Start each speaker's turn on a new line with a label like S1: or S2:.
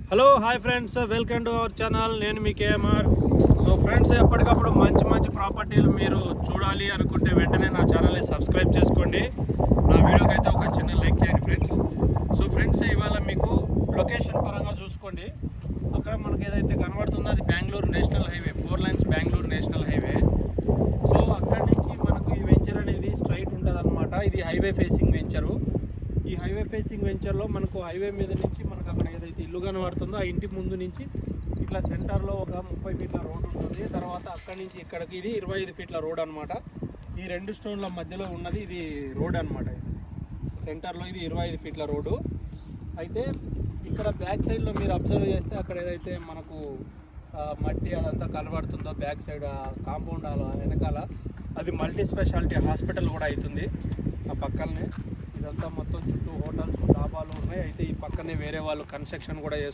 S1: Hello hi friends, welcome to our channel. నేను మీ KMR. So friends, ఎప్పటికప్పుడు మంచి ప్రాపర్టీలు మీరు చూడాలి అనుకుంటే వెంటనే నా ఛానల్ని సబ్స్క్రైబ్ చేసుకోండి. నా వీడియోకి అయితే ఒక చిన్న లైక్ చేయండి ఫ్రెండ్స్. సో ఫ్రెండ్స్, ఇవాళ మీకు లొకేషన్ పరంగా చూసుకోండి. అక్కడ మనకి ఏదైతే కనబడుతుందో అది Bengaluru national highway, 4 lines Bengaluru national highway. So అక్కడి నుంచి మనకు ఈ వెంచర్ అనేది స్ట్రైట్ ఉంటుంది అనమాట. ఇది హైవే ఫేసింగ్ వెంచరు. ఈ హైవే ఫేసింగ్ వెంచర్లో మనకు హైవే మీద నుంచి మనకు అక్కడ ఏదైతే ఇల్లు కనబడుతుందో ఆ ఇంటి ముందు నుంచి ఇట్లా సెంటర్లో ఒక 30 ఫీట్ల రోడ్ ఉంటుంది. తర్వాత అక్కడి నుంచి ఇక్కడికి ఇది 25 ఫీట్ల రోడ్ అనమాట. ఈ 2 స్టోన్ల మధ్యలో ఉన్నది ఇది రోడ్ అనమాట. సెంటర్లో ఇది 25 ఫీట్ల రోడ్డు. అయితే ఇక్కడ బ్యాక్ సైడ్లో మీరు అబ్జర్వ్ చేస్తే అక్కడ ఏదైతే మనకు మట్టి అదంతా కనబడుతుందో బ్యాక్ సైడ్ కాంపౌండ్ వెనకాల అది మల్టీ స్పెషాలిటీ హాస్పిటల్ కూడా అవుతుంది. ఆ పక్కనే ఇదంతా మొత్తం చుట్టూ హోటల్స్ డాబాలు ఉన్నాయి. అయితే ఈ పక్కనే వేరే వాళ్ళు కన్స్ట్రక్షన్ కూడా చేస్తున్నారు.